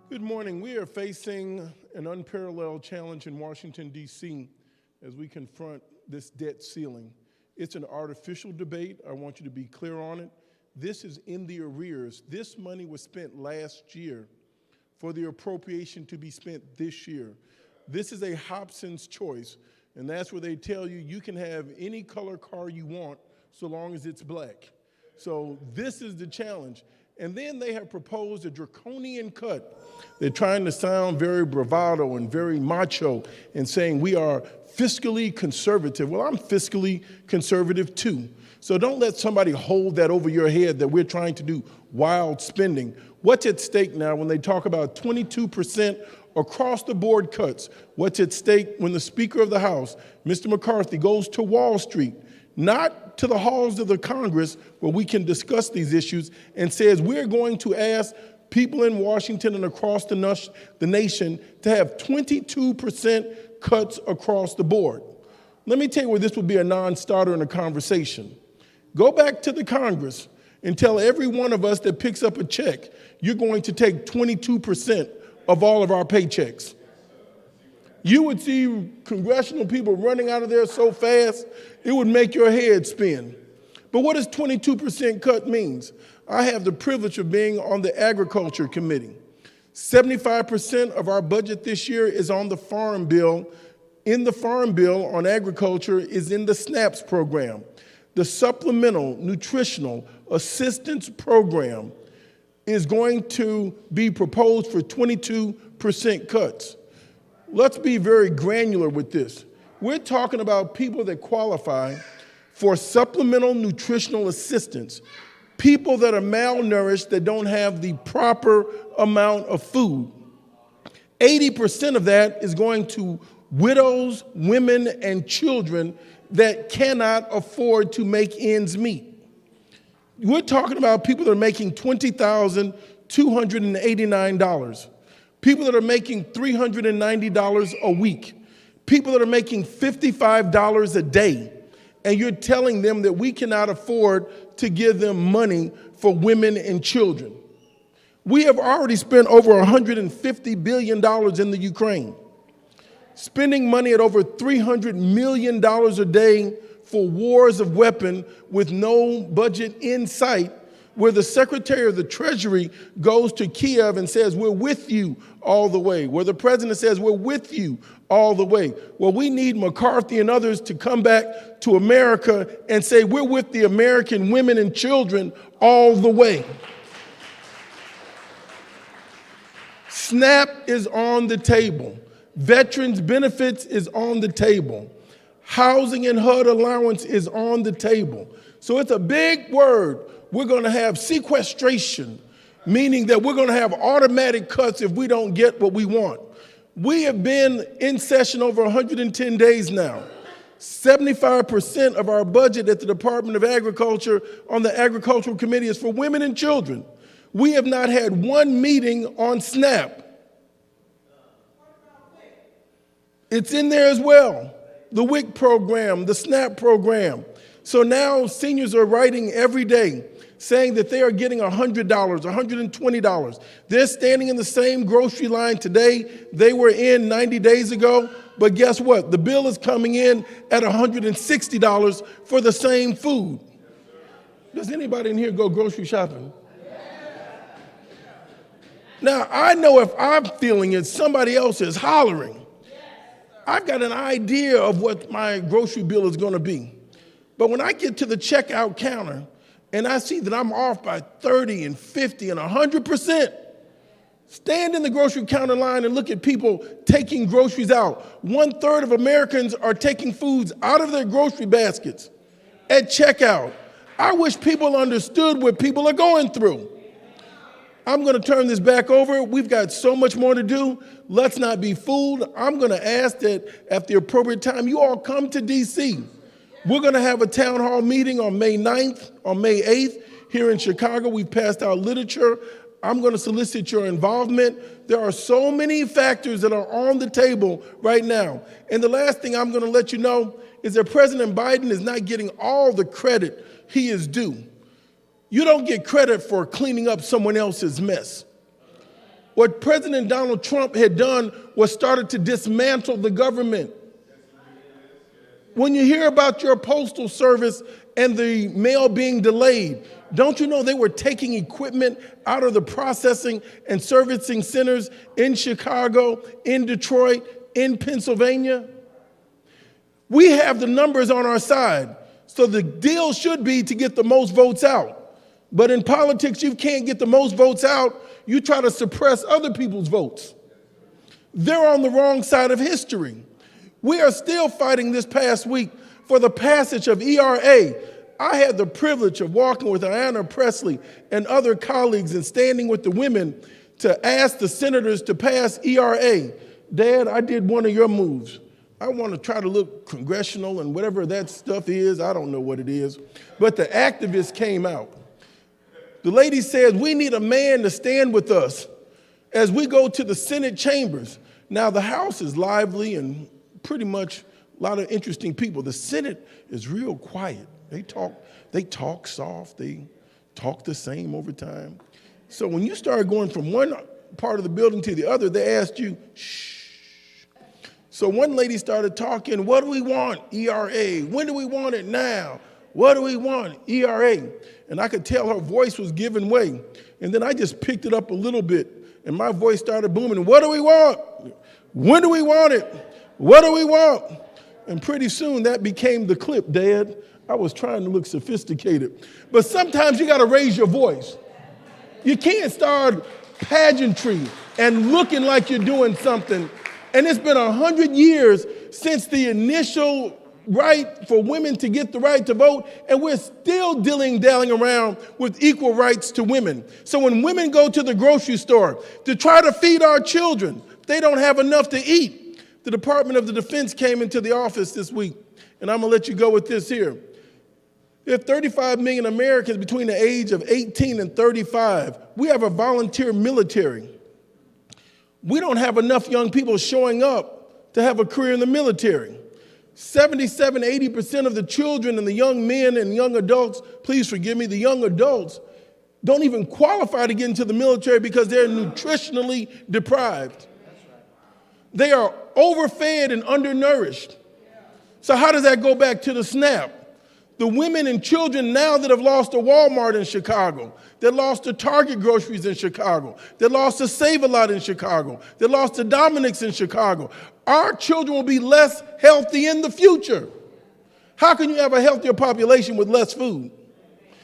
Good morning. We are facing an unparalleled challenge in Washington, D.C. as we confront this debt ceiling. It's an artificial debate. I want you to be clear on it. This is in the arrears. This money was spent last year for the appropriation to be spent this year. This is a Hobson's choice, and that's where they tell you you can have any color car you want so long as it's black. So this is the challenge. And then they have proposed a draconian cut. They're trying to sound very bravado and very macho and saying we are fiscally conservative. Well, I'm fiscally conservative too. So don't let somebody hold that over your head that we're trying to do wild spending. What's at stake now when they talk about 22% across the board cuts? What's at stake when the Speaker of the House, Mr. McCarthy, goes to Wall Street, not to the halls of the Congress where we can discuss these issues, and says we're going to ask people in Washington and across the nation to have 22% cuts across the board. Let me tell you where this would be a non-starter in a conversation. Go back to the Congress and tell every one of us that picks up a check, you're going to take 22% of all of our paychecks. You would see congressional people running out of there so fast, it would make your head spin. But what does 22% cut means? I have the privilege of being on the Agriculture Committee. 75% of our budget this year is on the Farm Bill. In the Farm Bill on agriculture is in the SNAPS program. The Supplemental Nutritional Assistance Program is going to be proposed for 22% cuts. Let's be very granular with this. We're talking about people that qualify for supplemental nutritional assistance, people that are malnourished that don't have the proper amount of food. 80% of that is going to widows, women, and children that cannot afford to make ends meet. We're talking about people that are making $20,289, people that are making $390 a week, people that are making $55 a day, and you're telling them that we cannot afford to give them money for women and children. We have already spent over $150 billion in the Ukraine. Spending money at over $300 million a day for wars of weapon with no budget in sight, where the Secretary of the Treasury goes to Kiev and says, we're with you all the way, where the president says, we're with you all the way. Well, we need McCarthy and others to come back to America and say, we're with the American women and children all the way. SNAP is on the table. Veterans benefits is on the table. Housing and HUD allowance is on the table. So it's a big word. We're going to have sequestration, meaning that we're going to have automatic cuts if we don't get what we want. We have been in session over 110 days now. 75% of our budget at the Department of Agriculture on the Agricultural Committee is for women and children. We have not had one meeting on SNAP. It's in there as well. The WIC program, the SNAP program. So now seniors are writing every day saying that they are getting $100, $120. They're standing in the same grocery line today they were in 90 days ago, but guess what? The bill is coming in at $160 for the same food. Does anybody in here go grocery shopping? Now, I know if I'm feeling it, somebody else is hollering. I've got an idea of what my grocery bill is going to be. But when I get to the checkout counter and I see that I'm off by 30 and 50 and 100%, stand in the grocery counter line and look at people taking groceries out. 1/3 of Americans are taking foods out of their grocery baskets at checkout. I wish people understood what people are going through. I'm going to turn this back over. We've got so much more to do. Let's not be fooled. I'm going to ask that at the appropriate time, you all come to D.C. We're going to have a town hall meeting on May 9th, on May 8th here in Chicago. We've passed out literature. I'm going to solicit your involvement. There are so many factors that are on the table right now. And the last thing I'm going to let you know is that President Biden is not getting all the credit he is due. You don't get credit for cleaning up someone else's mess. What President Donald Trump had done was started to dismantle the government. When you hear about your postal service and the mail being delayed, don't you know they were taking equipment out of the processing and servicing centers in Chicago, in Detroit, in Pennsylvania? We have the numbers on our side, so the deal should be to get the most votes out. But in politics, you can't get the most votes out. You try to suppress other people's votes. They're on the wrong side of history. We are still fighting this past week for the passage of ERA. I had the privilege of walking with Ayanna Pressley and other colleagues and standing with the women to ask the senators to pass ERA. Dad, I did one of your moves. I want to try to look congressional and whatever that stuff is. I don't know what it is. But the activists came out. The lady says, we need a man to stand with us as we go to the Senate chambers. Now, the House is lively and pretty much a lot of interesting people. The Senate is real quiet. They talk soft. They talk the same over time. So when you start going from one part of the building to the other, they asked you, shh. So one lady started talking, what do we want? ERA. When do we want it now? What do we want? ERA. And I could tell her voice was giving way. And then I just picked it up a little bit, and my voice started booming. What do we want? When do we want it? What do we want? And pretty soon that became the clip, Dad. I was trying to look sophisticated. But sometimes you got to raise your voice. You can't start pageantry and looking like you're doing something. And it's been 100 years since the initial right for women to get the right to vote, and we're still dilly-dallying around with equal rights to women. So when women go to the grocery store to try to feed our children, they don't have enough to eat. The Department of the Defense came into the office this week, and I'm going to let you go with this here. There are 35 million Americans between the age of 18 and 35. We have a volunteer military. We don't have enough young people showing up to have a career in the military. 77, 80% of the children and the young men and young adults, please forgive me, the young adults don't even qualify to get into the military because they're nutritionally deprived. They are overfed and undernourished. So how does that go back to the SNAP? The women and children now that have lost a Walmart in Chicago, that lost the Target groceries in Chicago, that lost the Save-A-Lot in Chicago, that lost the Dominic's in Chicago. Our children will be less healthy in the future. How can you have a healthier population with less food?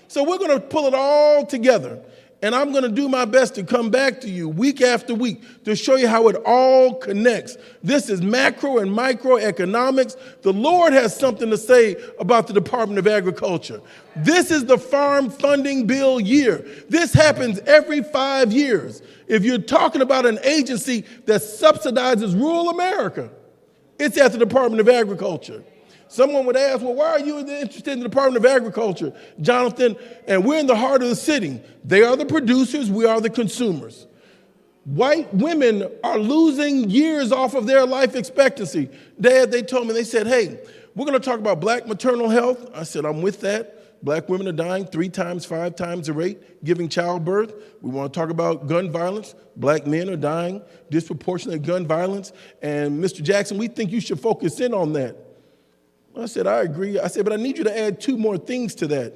So we're going to pull it all together. And I'm going to do my best to come back to you week after week to show you how it all connects. This is macro and microeconomics. The Lord has something to say about the Department of Agriculture. This is the farm funding bill year. This happens every 5 years. If you're talking about an agency that subsidizes rural America, it's at the Department of Agriculture. Someone would ask, well, why are you interested in the Department of Agriculture, Jonathan? And we're in the heart of the city. They are the producers, we are the consumers. White women are losing years off of their life expectancy. Dad, they told me, they said, hey, we're going to talk about black maternal health. I said, I'm with that. Black women are dying 3 times, 5 times the rate, giving childbirth. We want to talk about gun violence. Black men are dying disproportionately gun violence. And Mr. Jackson, we think you should focus in on that. I said, I agree. I said, but I need you to add 2 more things to that.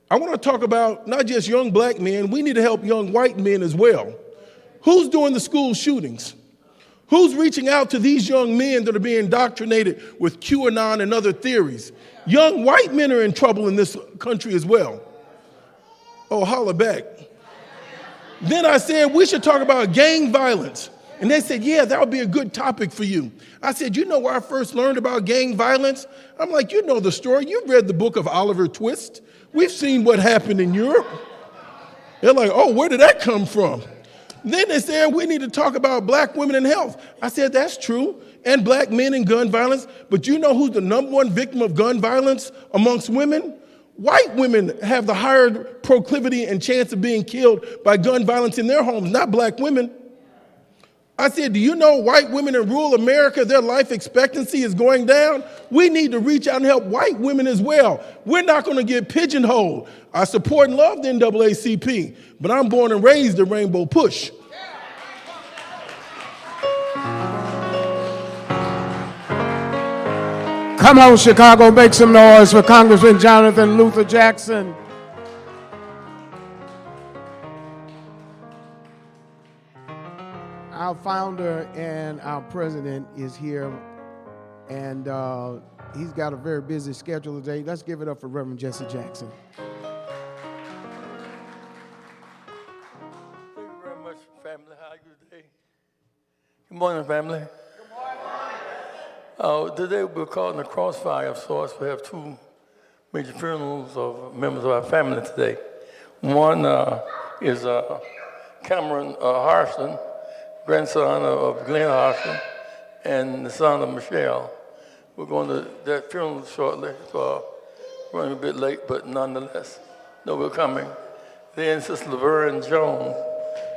I want to talk about not just young black men, we need to help young white men as well. Who's doing the school shootings? Who's reaching out to these young men that are being indoctrinated with QAnon and other theories? Young white men are in trouble in this country as well. Oh, holla back. Then I said, we should talk about gang violence. And they said, yeah, that would be a good topic for you. I said, you know where I first learned about gang violence? I'm like, you know the story. You've read the book of Oliver Twist. We've seen what happened in Europe. They're like, oh, where did that come from? Then they said, we need to talk about black women and health. I said, that's true. And black men and gun violence. But you know who's the #1 victim of gun violence amongst women? White women have the higher proclivity and chance of being killed by gun violence in their homes, not black women. I said, do you know white women in rural America, their life expectancy is going down? We need to reach out and help white women as well. We're not going to get pigeonholed. I support and love the NAACP, but I'm born and raised the Rainbow Push. Come on, Chicago, make some noise for Congressman Jonathan Luther Jackson. Our founder and our president is here, and he's got a very busy schedule today. Let's give it up for Reverend Jesse Jackson. Thank you very much, family. How are you today? Good morning, family. Good morning. Today we're caught in the crossfire of sorts. We have 2 major funerals of members of our family today. One is Cameron Harston, grandson of Glenn Harston, and the son of Michelle. We're going to that funeral shortly, so we're running a bit late, but nonetheless, no, we're coming. Then Sister Laverne Jones,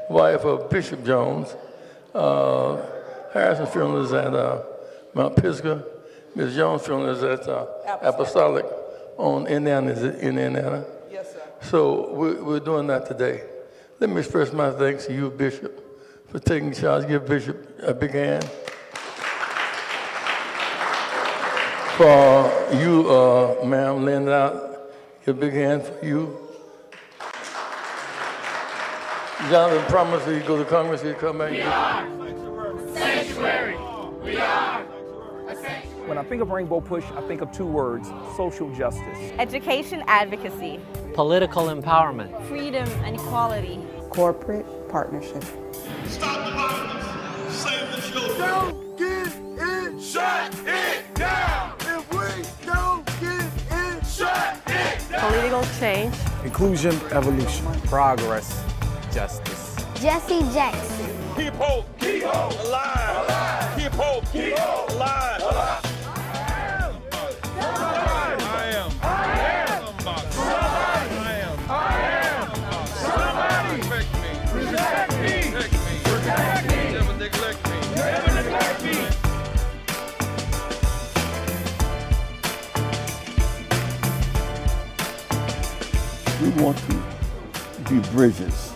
wife of Bishop Jones. Harrison's funeral is at Mount Pisgah. Ms. Jones' funeral is at Apostolic on Indiana. Yes, sir. So we're doing that today. Let me express my thanks to you, Bishop, for taking charge. Give Bishop a big hand. For you, ma'am, laying out, give a big hand for you. Jonathan promised that he'd go to Congress, he'd come back. We are sanctuary. We are a sanctuary. When I think of Rainbow Push, I think of 2 words: social justice. Education advocacy. Political empowerment. Freedom and equality. Corporate partnership. Stop the violence. Save the children. Don't get in. Shut it down. If we don't get in, shut it down. Political change. Inclusion, evolution. Progress, justice. Jesse Jackson. Keep hope. Keep hope alive. Keep hope. Keep hope alive. We want to be bridges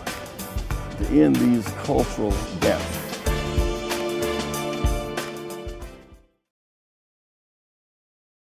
to end these cultural gaps.